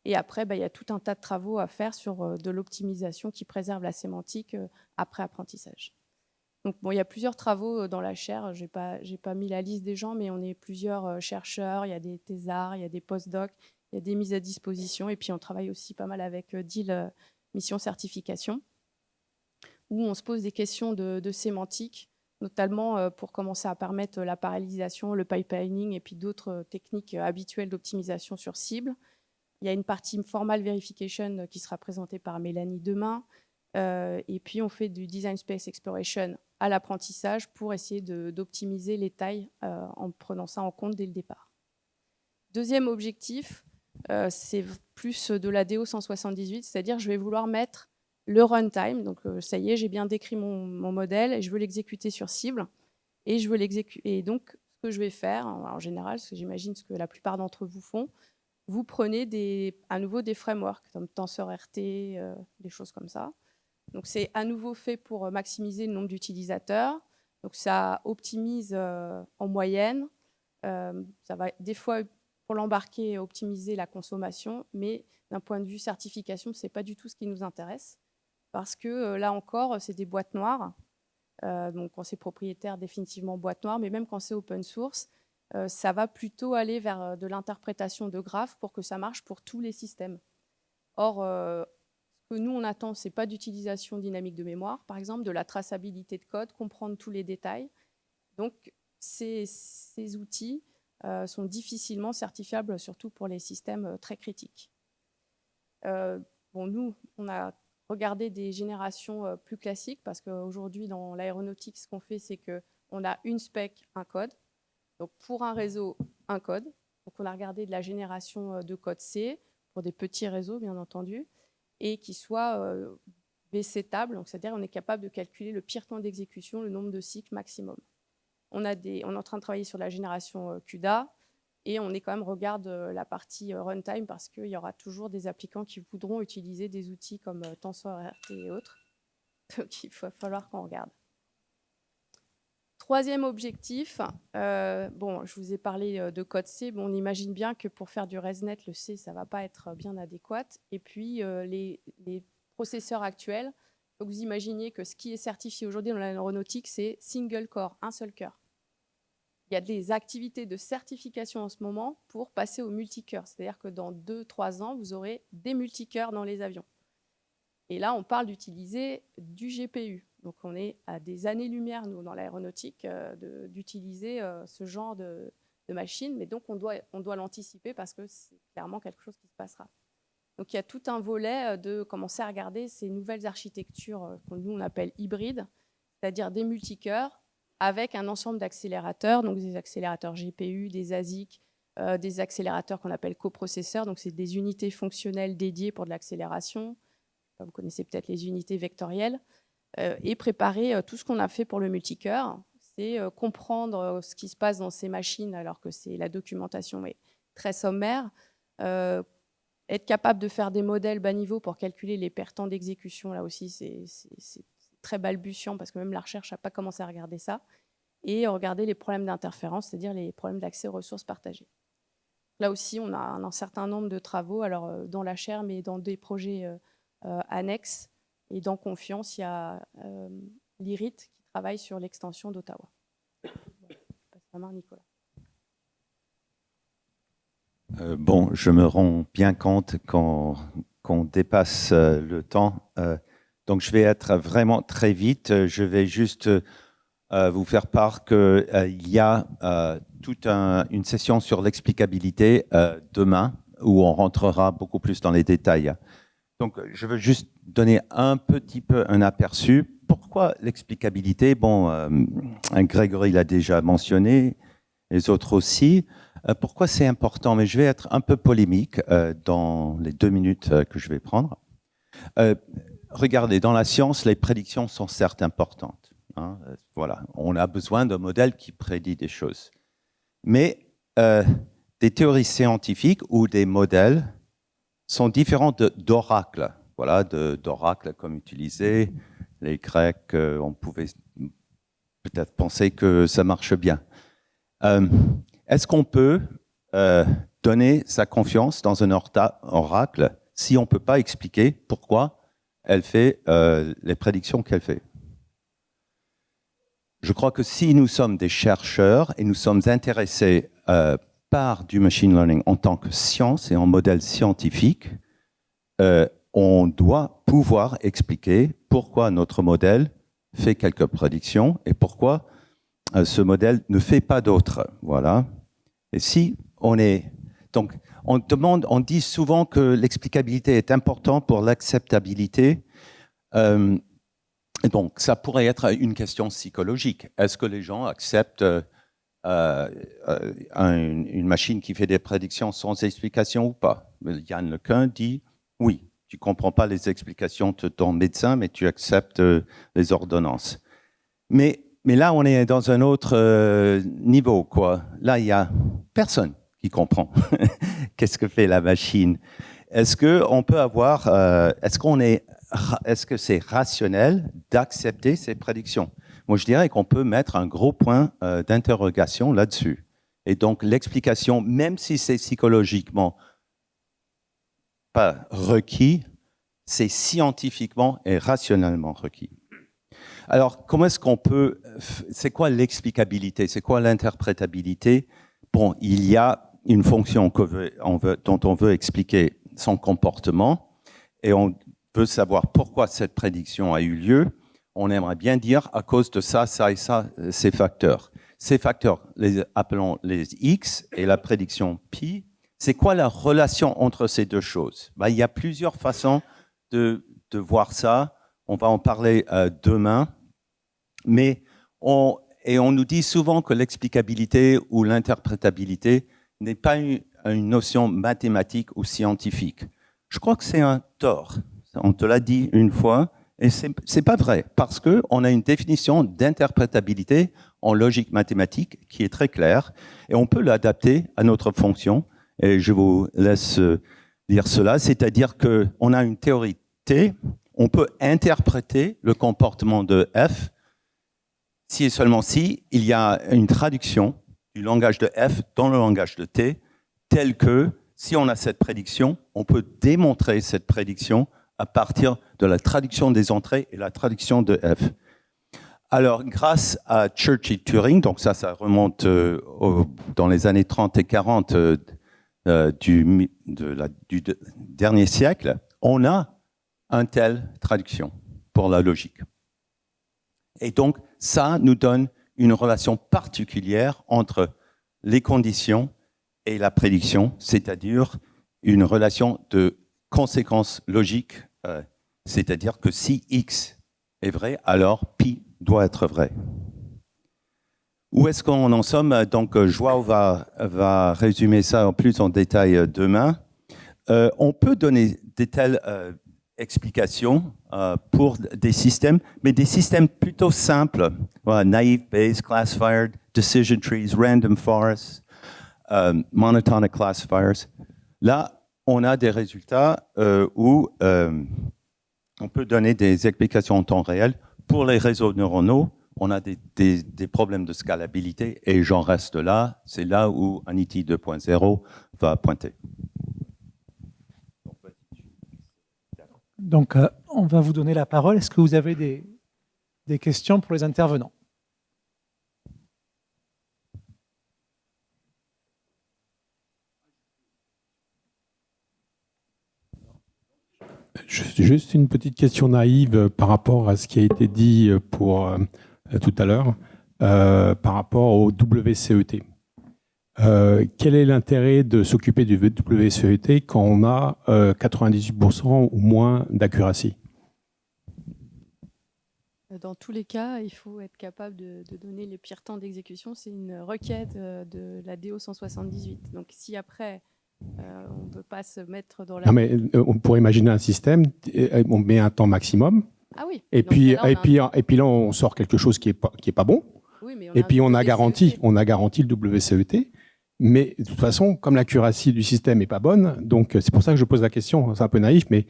Et après, il y a tout un tas de travaux à faire sur de l'optimisation qui préserve la sémantique après apprentissage. Donc, il y a plusieurs travaux dans la chaire. Je n'ai pas mis la liste des gens, mais on est plusieurs chercheurs. Il y a des thésards, il y a des postdocs, il y a des mises à disposition. Et puis, on travaille aussi pas mal avec DIL Mission Certification, où on se pose des questions de sémantique, notamment pour commencer à permettre la parallélisation, le pipelining et puis d'autres techniques habituelles d'optimisation sur cible. Il y a une partie formal verification qui sera présentée par Mélanie demain. Et puis, on fait du design space exploration à l'apprentissage pour essayer d'optimiser les tailles en prenant ça en compte dès le départ. Deuxième objectif, c'est plus de la DO 178, c'est-à-dire je vais vouloir mettre le runtime. Donc, ça y est, j'ai bien décrit mon modèle et je veux l'exécuter sur cible. Et donc, ce que je vais faire, en général, ce que j'imagine ce que la plupart d'entre vous font, vous prenez à nouveau des frameworks comme TensorRT, des choses comme ça. Donc, c'est à nouveau fait pour maximiser le nombre d'utilisateurs. Donc, ça optimise en moyenne. Ça va des fois, pour l'embarquer, optimiser la consommation, mais d'un point de vue certification, ce n'est pas du tout ce qui nous intéresse. Parce que là encore, c'est des boîtes noires. Donc, quand c'est propriétaire, définitivement boîte noire, mais même quand c'est open source, ça va plutôt aller vers de l'interprétation de graphes pour que ça marche pour tous les systèmes. Or, ce que nous, on attend, ce n'est pas d'utilisation dynamique de mémoire, par exemple, de la traçabilité de code, comprendre tous les détails. Donc, ces outils sont difficilement certifiables, surtout pour les systèmes très critiques. Nous, on a regardé des générations plus classiques, parce qu'aujourd'hui, dans l'aéronautique, ce qu'on fait, c'est qu'on a une spec, un code. Donc, pour un réseau, un code. Donc, on a regardé de la génération de code C, pour des petits réseaux, bien entendu, et qui soit B-setable, donc c'est-à-dire on est capable de calculer le pire temps d'exécution, le nombre de cycles maximum. On est en train de travailler sur la génération CUDA, et on est quand même regarde la partie runtime, parce qu'il y aura toujours des applicants qui voudront utiliser des outils comme TensorRT et autres. Donc, il va falloir qu'on regarde. Troisième objectif, je vous ai parlé de code C. On imagine bien que pour faire du ResNet, le C, ça ne va pas être bien adéquat. Et puis, les processeurs actuels, donc vous imaginez que ce qui est certifié aujourd'hui dans l'aéronautique, c'est single core, un seul cœur. Il y a des activités de certification en ce moment pour passer au multicœur. C'est-à-dire que dans 2-3 ans, vous aurez des multicœurs dans les avions. Et là, on parle d'utiliser du GPU. Donc, on est à des années-lumière, nous, dans l'aéronautique, d'utiliser ce genre de machine. Mais donc, on doit l'anticiper, parce que c'est clairement quelque chose qui se passera. Donc, il y a tout un volet de commencer à regarder ces nouvelles architectures que nous, on appelle hybrides, c'est-à-dire des multicœurs avec un ensemble d'accélérateurs, donc des accélérateurs GPU, des ASIC, des accélérateurs qu'on appelle coprocesseurs. Donc, c'est des unités fonctionnelles dédiées pour de l'accélération. Vous connaissez peut-être les unités vectorielles, et préparer tout ce qu'on a fait pour le multicœur. c'est comprendre ce qui se passe dans ces machines alors que la documentation est très sommaire, être capable de faire des modèles bas niveau pour calculer les pertes temps d'exécution, là aussi c'est très balbutiant parce que même la recherche n'a pas commencé à regarder ça, et regarder les problèmes d'interférence, c'est-à-dire les problèmes d'accès aux ressources partagées. Là aussi, on a un certain nombre de travaux, alors dans la chaire, mais dans des projets annexes. Et dans Confiance, il y a l'IRIT qui travaille sur l'extension d'Ottawa. Voilà. Je passe la main à Nicolas. Bon, je me rends bien compte qu'on dépasse le temps. Donc, je vais être vraiment très vite. Je vais juste vous faire part qu'il y a toute une session sur l'explicabilité demain où on rentrera beaucoup plus dans les détails. Donc, je veux juste donner un petit peu un aperçu. Pourquoi l'explicabilité? Bon, Grégory l'a déjà mentionné, les autres aussi. Pourquoi c'est important? Mais je vais être un peu polémique dans les 2 minutes que je vais prendre. Regardez, dans la science, les prédictions sont certes importantes. Hein, voilà, on a besoin d'un modèle qui prédit des choses. Mais des théories scientifiques ou des modèles sont différents d'oracles. Voilà, d'oracles comme utilisé. Les Grecs, on pouvait peut-être penser que ça marche bien. Est-ce qu'on peut donner sa confiance dans un oracle si on ne peut pas expliquer pourquoi elle fait les prédictions qu'elle fait? Je crois que si nous sommes des chercheurs et nous sommes intéressés par du machine learning en tant que science et en modèle scientifique, on doit pouvoir expliquer pourquoi notre modèle fait quelques prédictions et pourquoi ce modèle ne fait pas d'autres. Voilà. Et si on est... Donc, on dit souvent que l'explicabilité est importante pour l'acceptabilité. Donc, ça pourrait être une question psychologique. Est-ce que les gens acceptent une machine qui fait des prédictions sans explication ou pas? Yann Lequin dit oui. Tu ne comprends pas les explications de ton médecin, mais tu acceptes les ordonnances. Mais là, on est dans un autre niveau, quoi. Là, il n'y a personne qui comprend qu'est-ce que fait la machine. Est-ce qu'on peut avoir... est-ce que c'est rationnel d'accepter ces prédictions? Moi, je dirais qu'on peut mettre un gros point d'interrogation là-dessus. Et donc, l'explication, même si c'est psychologiquement pas requis, c'est scientifiquement et rationnellement requis. Alors, comment est-ce qu'on peut... C'est quoi l'explicabilité? C'est quoi l'interprétabilité? Bon, il y a une fonction dont on veut expliquer son comportement et on veut savoir pourquoi cette prédiction a eu lieu. On aimerait bien dire à cause de ça, ça et ça, ces facteurs. Ces facteurs, appelons les X et la prédiction pi. C'est quoi la relation entre ces deux choses? Il y a plusieurs façons de voir ça. On va en parler demain. Mais on nous dit souvent que l'explicabilité ou l'interprétabilité n'est pas une notion mathématique ou scientifique. Je crois que c'est un tort. On te l'a dit une fois, et c'est pas vrai, parce qu'on a une définition d'interprétabilité en logique mathématique qui est très claire, et on peut l'adapter à notre fonction. Et je vous laisse dire cela, c'est-à-dire qu'on a une théorie T, on peut interpréter le comportement de F si et seulement si il y a une traduction du langage de F dans le langage de T, tel que si on a cette prédiction, on peut démontrer cette prédiction à partir de la traduction des entrées et la traduction de F. Alors, grâce à Church et Turing, donc ça remonte dans les années 30 et 40 du dernier siècle, on a une telle traduction pour la logique. Et donc, ça nous donne une relation particulière entre les conditions et la prédiction, c'est-à-dire une relation de conséquence logique, c'est-à-dire que si X est vrai, alors pi doit être vrai. Où est-ce qu'on en sommes? Donc, Joao va résumer ça en plus en détail demain. On peut donner des telles explications pour des systèmes, mais des systèmes plutôt simples. Voilà, naive Bayes classifier, decision trees, random forests, monotonic classifiers. Là, on a des résultats où on peut donner des explications en temps réel. Pour les réseaux neuronaux, on a des problèmes de scalabilité et j'en reste là. C'est là où Anity 2.0 va pointer. Donc, on va vous donner la parole. Est-ce que vous avez des questions pour les intervenants? Juste une petite question naïve par rapport à ce qui a été dit pour tout à l'heure, par rapport au WCET. Quel est l'intérêt de s'occuper du WCET quand on a 98% ou moins d'accuracy? Dans tous les cas, il faut être capable de donner les pires temps d'exécution. C'est une requête de la DO 178. Donc si après, on ne peut pas se mettre dans la... Non, mais on pourrait imaginer un système, on met un temps maximum, Ah oui. et puis là, on sort quelque chose qui est pas bon, Oui, mais et puis on a garanti WCET. le WCET. Mais de toute façon, comme l'accuracy du système n'est pas bonne, donc c'est pour ça que je pose la question, c'est un peu naïf, mais...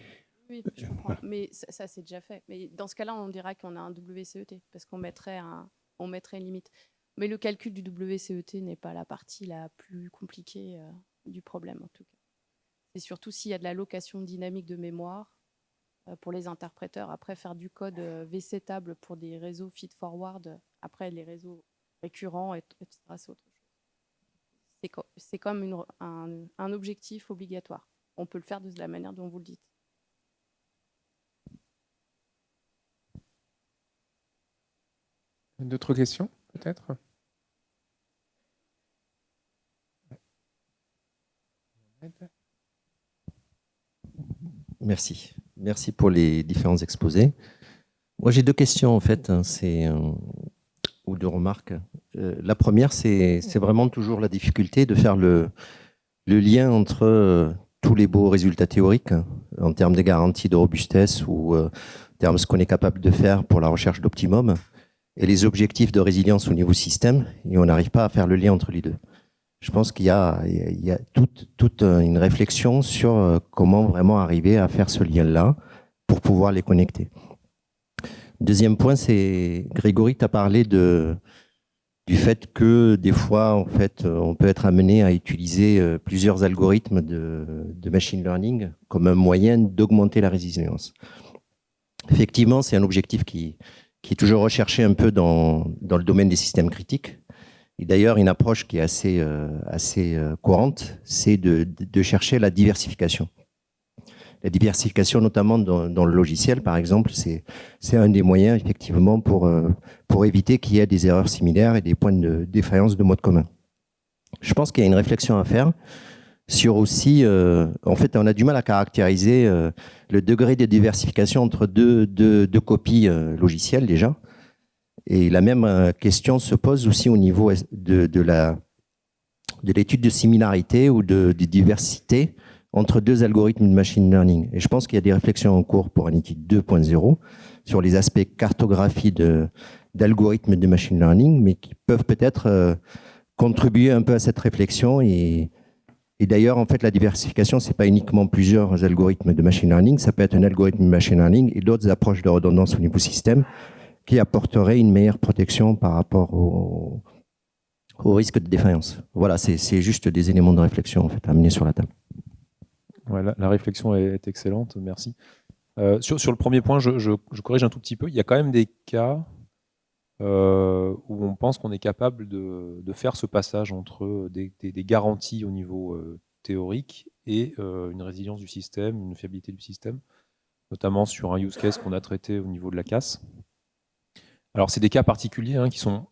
Oui, je comprends. Mais ça c'est déjà fait. Mais dans ce cas-là, on dira qu'on a un WCET, parce qu'on mettrait une limite. Mais le calcul du WCET n'est pas la partie la plus compliquée du problème, en tout cas. C'est surtout s'il y a de la location dynamique de mémoire pour les interpréteurs. Après, faire du code vsetable pour des réseaux feed-forward, après les réseaux récurrents, etc., c'est autre chose. C'est comme un objectif obligatoire. On peut le faire de la manière dont vous le dites. D'autres questions, peut-être? Merci. Merci pour les différents exposés. Moi, j'ai deux questions, en fait, ou deux remarques. La première, c'est vraiment toujours la difficulté de faire le lien entre tous les beaux résultats théoriques en termes de garantie de robustesse ou en termes de ce qu'on est capable de faire pour la recherche d'optimum et les objectifs de résilience au niveau système, et on n'arrive pas à faire le lien entre les deux. Je pense qu'il y a toute une réflexion sur comment vraiment arriver à faire ce lien-là pour pouvoir les connecter. Deuxième point, c'est Grégory, tu as parlé du fait que des fois, en fait, on peut être amené à utiliser plusieurs algorithmes de machine learning comme un moyen d'augmenter la résilience. Effectivement, c'est un objectif qui est toujours recherché un peu dans le domaine des systèmes critiques. Et d'ailleurs, une approche qui est assez courante, c'est de chercher la diversification. La diversification, notamment dans le logiciel, par exemple, c'est un des moyens, effectivement, pour éviter qu'il y ait des erreurs similaires et des points de défaillance de mode commun. Je pense qu'il y a une réflexion à faire sur aussi, en fait, on a du mal à caractériser le degré de diversification entre deux copies logicielles, déjà. Et la même question se pose aussi au niveau de l'étude de similarité ou de diversité entre deux algorithmes de machine learning. Et je pense qu'il y a des réflexions en cours pour Anity 2.0 sur les aspects cartographie d'algorithmes de machine learning, mais qui peuvent peut-être contribuer un peu à cette réflexion. Et d'ailleurs, en fait, la diversification, c'est pas uniquement plusieurs algorithmes de machine learning, ça peut être un algorithme de machine learning et d'autres approches de redondance au niveau système qui apporteraient une meilleure protection par rapport au risque de défaillance. Voilà, c'est juste des éléments de réflexion en fait, à amener sur la table. Ouais, la réflexion est excellente, merci. Sur le premier point, je corrige un tout petit peu. Il y a quand même des cas où on pense qu'on est capable de faire ce passage entre des garanties au niveau théorique et une résilience du système, une fiabilité du système, notamment sur un use case qu'on a traité au niveau de la casse. Alors, c'est des cas particuliers qui sont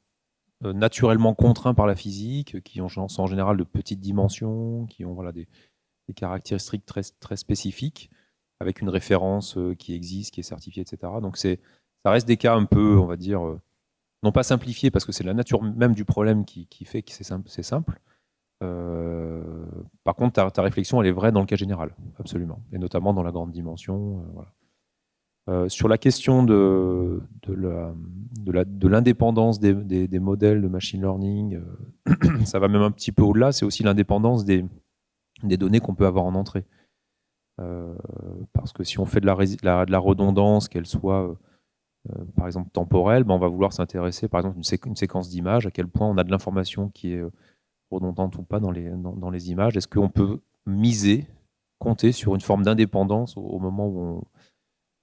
naturellement contraints par la physique, qui sont en général de petites dimensions, qui ont des caractéristiques très, très spécifiques, avec une référence qui existe, qui est certifiée, etc. Donc, ça reste des cas un peu, on va dire, non pas simplifiés, parce que c'est la nature même du problème qui fait que c'est simple. Par contre, ta réflexion, elle est vraie dans le cas général, absolument, et notamment dans la grande dimension. Voilà. Sur la question de l'indépendance des modèles de machine learning, ça va même un petit peu au-delà, c'est aussi l'indépendance des données qu'on peut avoir en entrée. Parce que si on fait de la redondance, qu'elle soit par exemple temporelle, on va vouloir s'intéresser par exemple une séquence d'images, à quel point on a de l'information qui est redondante ou pas dans les images. Est-ce qu'on peut compter sur une forme d'indépendance au moment où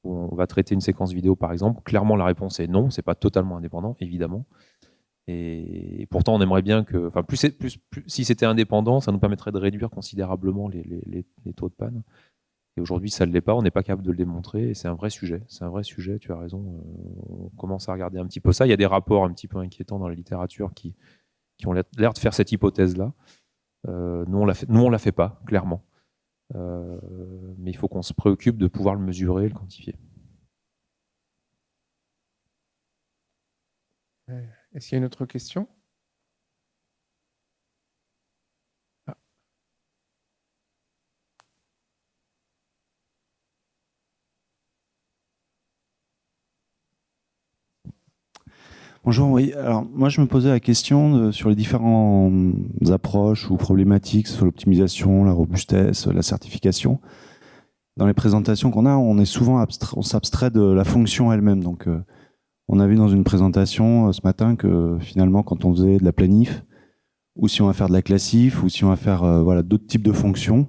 on va traiter une séquence vidéo, par exemple? Clairement, la réponse est non, c'est pas totalement indépendant, évidemment. Et pourtant, on aimerait bien que, si c'était indépendant, ça nous permettrait de réduire considérablement les taux de panne. Et aujourd'hui, ça ne l'est pas, on n'est pas capable de le démontrer, et c'est un vrai sujet. C'est un vrai sujet, tu as raison. On commence à regarder un petit peu ça. Il y a des rapports un petit peu inquiétants dans la littérature qui ont l'air de faire cette hypothèse-là. Nous, on la fait pas, clairement. Mais il faut qu'on se préoccupe de pouvoir le mesurer et le quantifier. Est-ce qu'il y a une autre question? Bonjour, oui. Alors, moi, je me posais la question sur les différentes approches ou problématiques sur l'optimisation, la robustesse, la certification. Dans les présentations qu'on a, on s'abstrait de la fonction elle-même. Donc, on a vu dans une présentation ce matin que finalement, quand on faisait de la planif, ou si on va faire de la classif, ou si on va faire d'autres types de fonctions,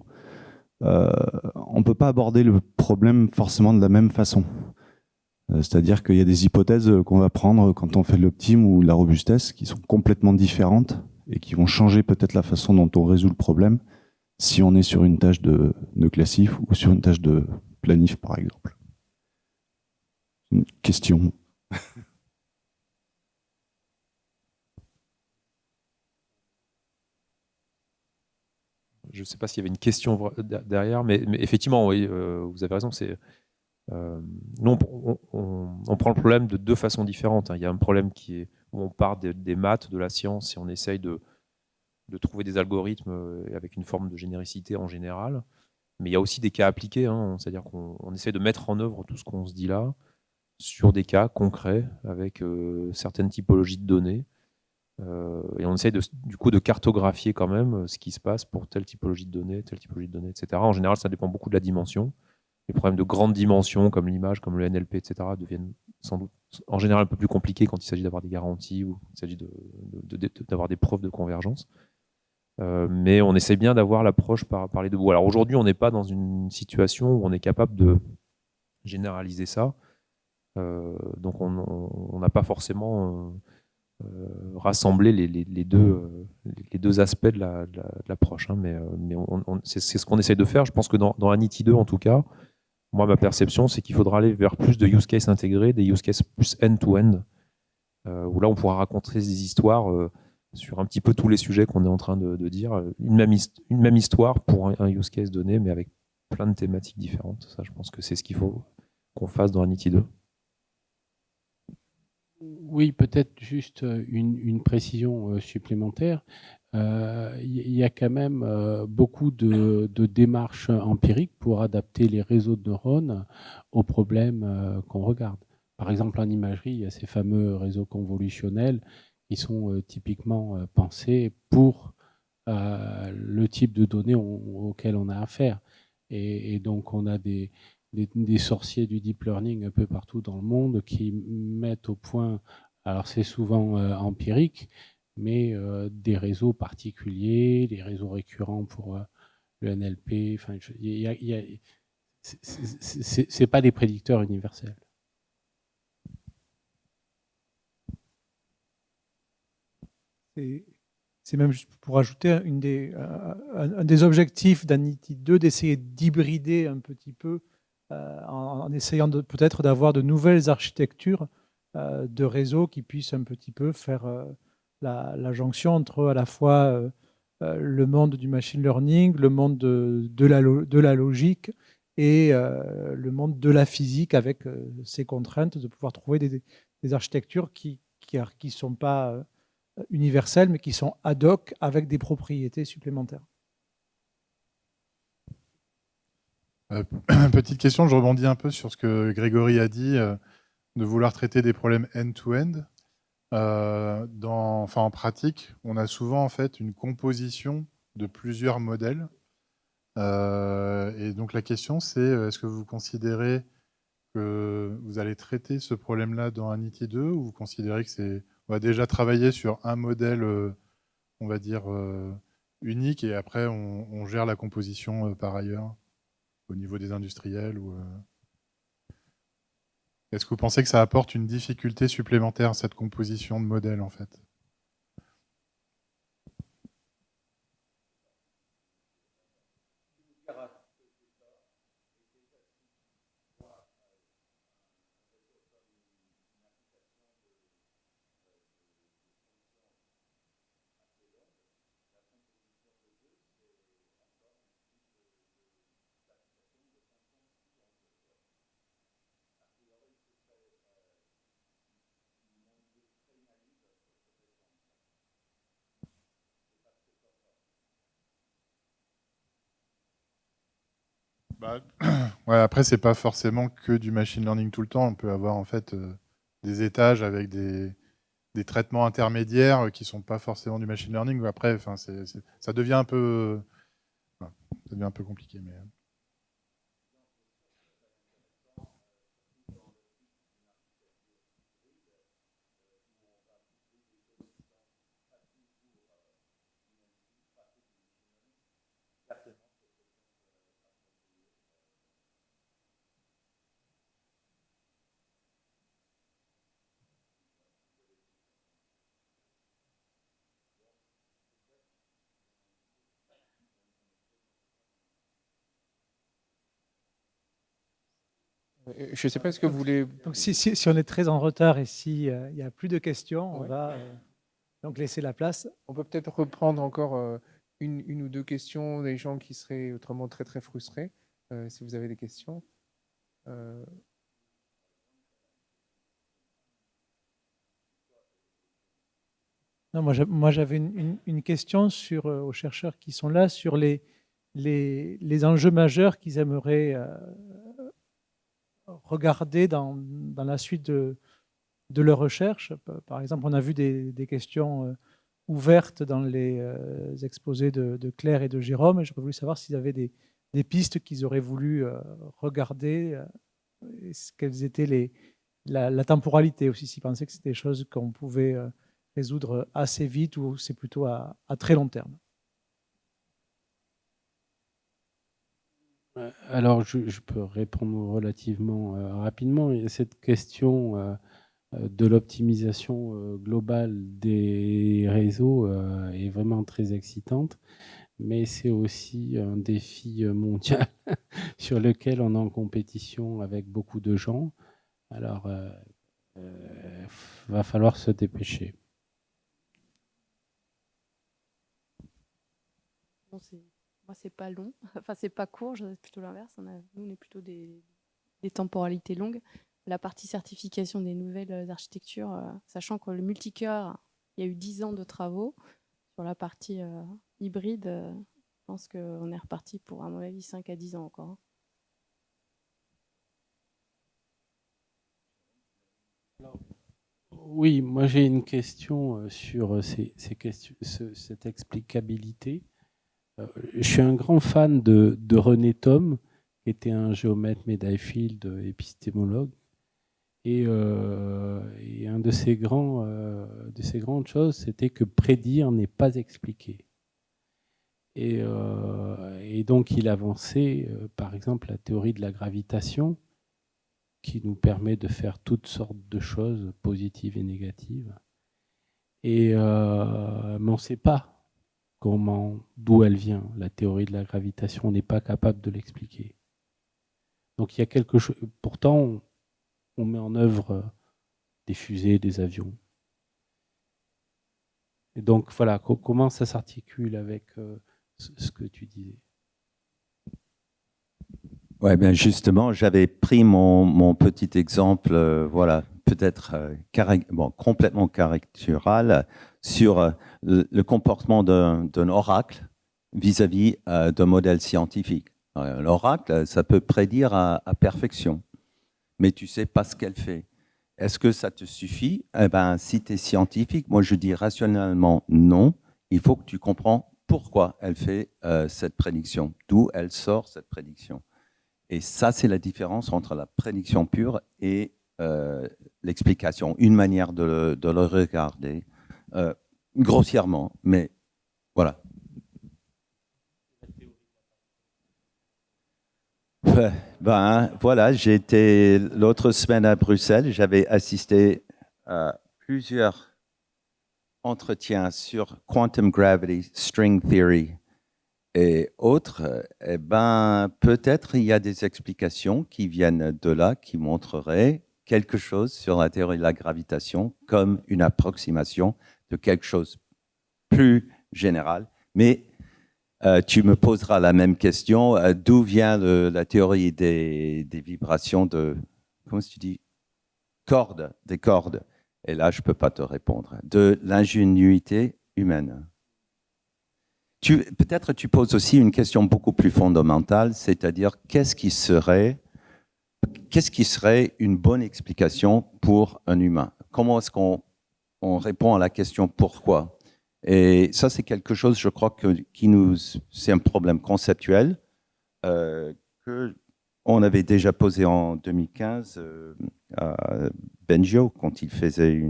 on ne peut pas aborder le problème forcément de la même façon. C'est-à-dire qu'il y a des hypothèses qu'on va prendre quand on fait de l'optime ou de la robustesse qui sont complètement différentes et qui vont changer peut-être la façon dont on résout le problème si on est sur une tâche de classif ou sur une tâche de planif, par exemple. Une question. Je ne sais pas s'il y avait une question derrière, mais effectivement, oui, vous avez raison. Nous, on prend le problème de deux façons différentes. Il y a un problème où on part des maths, de la science, et on essaye de trouver des algorithmes avec une forme de généricité en général. Mais il y a aussi des cas appliqués, c'est-à-dire qu'on essaie de mettre en œuvre tout ce qu'on se dit là sur des cas concrets avec certaines typologies de données. Et on essaye du coup de cartographier quand même ce qui se passe pour telle typologie de données, etc. En général, ça dépend beaucoup de la dimension. Les problèmes de grande dimension, comme l'image, comme le NLP, etc., deviennent sans doute en général un peu plus compliqués quand il s'agit d'avoir des garanties ou il s'agit d'avoir des preuves de convergence. Mais on essaie bien d'avoir l'approche par les deux bouts. Alors aujourd'hui, on n'est pas dans une situation où on est capable de généraliser ça. Donc on n'a pas forcément rassemblé les deux aspects de l'approche. Mais c'est ce qu'on essaie de faire. Je pense que dans Anity 2, en tout cas, moi, ma perception, c'est qu'il faudra aller vers plus de use cases intégrés, des use cases plus end-to-end, où là, on pourra raconter des histoires sur un petit peu tous les sujets qu'on est en train de dire. Une même histoire pour un use case donné, mais avec plein de thématiques différentes. Ça, je pense que c'est ce qu'il faut qu'on fasse dans Anity 2. Oui, peut-être juste une précision supplémentaire. Il y a quand même beaucoup de démarches empiriques pour adapter les réseaux de neurones aux problèmes qu'on regarde. Par exemple, en imagerie, il y a ces fameux réseaux convolutionnels qui sont typiquement pensés pour le type de données auxquelles on a affaire. Et donc, on a des sorciers du deep learning un peu partout dans le monde qui mettent au point, alors c'est souvent empirique, mais des réseaux particuliers, des réseaux récurrents pour le NLP. Enfin, c'est pas des prédicteurs universels. C'est même juste pour ajouter un des objectifs d'Anity 2, d'essayer d'hybrider un petit peu en essayant peut-être d'avoir de nouvelles architectures de réseaux qui puissent un petit peu faire la jonction entre à la fois le monde du machine learning, le monde de la logique et le monde de la physique avec ses contraintes, de pouvoir trouver des architectures qui ne sont pas universelles, mais qui sont ad hoc avec des propriétés supplémentaires. Petite question, je rebondis un peu sur ce que Grégory a dit, de vouloir traiter des problèmes end-to-end. En pratique, on a souvent en fait une composition de plusieurs modèles. Et donc la question, c'est est-ce que vous considérez que vous allez traiter ce problème-là dans un ITI 2 ou vous considérez que on va déjà travailler sur un modèle, on va dire, unique et après on gère la composition par ailleurs au niveau des industriels Est-ce que vous pensez que ça apporte une difficulté supplémentaire, cette composition de modèles, en fait? Ouais, après, c'est pas forcément que du machine learning tout le temps. On peut avoir en fait des étages avec des traitements intermédiaires qui sont pas forcément du machine learning. Après, ça devient un peu, ça devient un peu compliqué. Mais... Je ne sais pas ce que vous voulez. Donc, si on est très en retard et s'il n'y a plus de questions, on va donc laisser la place. On peut peut-être reprendre encore une ou deux questions des gens qui seraient autrement très très frustrés, si vous avez des questions. Non, moi j'avais une question aux chercheurs qui sont là sur les enjeux majeurs qu'ils aimeraient regarder dans la suite de leur recherche. Par exemple, on a vu des questions ouvertes dans les exposés de Claire et de Jérôme, et j'aurais voulu savoir s'ils avaient des pistes qu'ils auraient voulu regarder, quelles étaient la temporalité aussi, s'ils pensaient que c'était des choses qu'on pouvait résoudre assez vite ou c'est plutôt à très long terme. Alors, je peux répondre relativement rapidement. Cette question de l'optimisation globale des réseaux est vraiment très excitante, mais c'est aussi un défi mondial sur lequel on est en compétition avec beaucoup de gens. Alors, va falloir se dépêcher. Bon, moi, c'est pas long, enfin, c'est pas court, plutôt l'inverse. Nous, on est plutôt des temporalités longues. La partie certification des nouvelles architectures, sachant que le multicœur, il y a eu 10 ans de travaux. Sur la partie hybride, je pense qu'on est reparti pour, à mon avis, 5 à 10 ans encore. Oui, moi j'ai une question sur cette explicabilité. Je suis un grand fan de René Thom, qui était un géomètre médaille Fields, épistémologue. Et un de ses grandes choses, c'était que prédire n'est pas expliquer. Et donc il avançait, par exemple, la théorie de la gravitation, qui nous permet de faire toutes sortes de choses, positives et négatives. Mais on ne sait pas d'où elle vient, la théorie de la gravitation. On n'est pas capable de l'expliquer. Donc il y a quelque chose. Pourtant, on met en œuvre des fusées, des avions. Et donc voilà, comment ça s'articule avec ce que tu disais? Ouais, bien justement, j'avais pris mon petit exemple, voilà, peut-être complètement caricatural sur le comportement d'un oracle vis-à-vis d'un modèle scientifique. L'oracle, ça peut prédire à perfection, mais tu sais pas ce qu'elle fait. Est-ce que ça te suffit? Eh ben, si tu es scientifique, moi je dis rationnellement non. Il faut que tu comprends pourquoi elle fait cette prédiction, d'où elle sort cette prédiction. Et ça, c'est la différence entre la prédiction pure et l'explication, une manière de le regarder, grossièrement, mais voilà. Ben, voilà, j'ai été l'autre semaine à Bruxelles, j'avais assisté à plusieurs entretiens sur quantum gravity, string theory et autres. Eh ben, peut-être il y a des explications qui viennent de là, qui montreraient quelque chose sur la théorie de la gravitation comme une approximation de quelque chose plus général. Mais tu me poseras la même question. D'où vient la théorie des vibrations de, comment tu dis, cordes, des cordes? Et là, je ne peux pas te répondre. De l'ingénuité humaine. Peut-être tu poses aussi une question beaucoup plus fondamentale, c'est-à-dire qu'est-ce qui serait une bonne explication pour un humain? Comment est-ce qu'on répond à la question pourquoi? Et ça, c'est quelque chose, je crois, c'est un problème conceptuel que on avait déjà posé en 2015 à Bengio, quand il faisait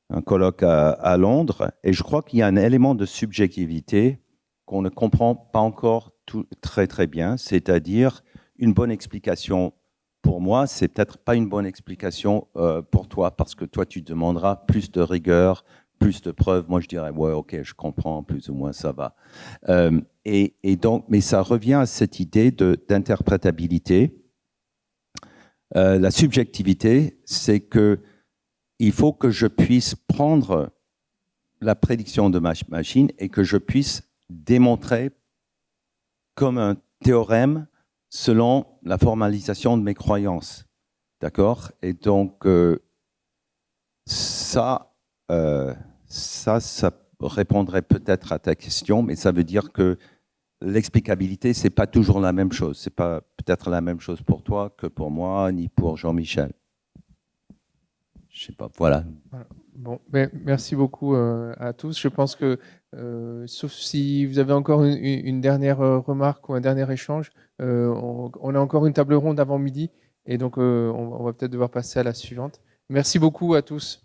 un colloque à Londres. Et je crois qu'il y a un élément de subjectivité qu'on ne comprend pas encore très, très bien. C'est-à-dire, une bonne explication pour moi, c'est peut-être pas une bonne explication pour toi, parce que toi, tu demanderas plus de rigueur, plus de preuves. Moi, je dirais, ouais, ok, je comprends, plus ou moins, ça va. Et donc, mais ça revient à cette idée d'interprétabilité. La subjectivité, c'est que il faut que je puisse prendre la prédiction de ma machine et que je puisse démontrer comme un théorème selon la formalisation de mes croyances. D'accord? Et donc, ça répondrait peut-être à ta question, mais ça veut dire que l'explicabilité, c'est pas toujours la même chose. C'est pas peut-être la même chose pour toi que pour moi, ni pour Jean-Michel. Je sais pas, voilà. Bon, ben, merci beaucoup à tous. Je pense que, sauf si vous avez encore une dernière remarque ou un dernier échange, on a encore une table ronde avant midi, et donc on va peut-être devoir passer à la suivante. Merci beaucoup à tous.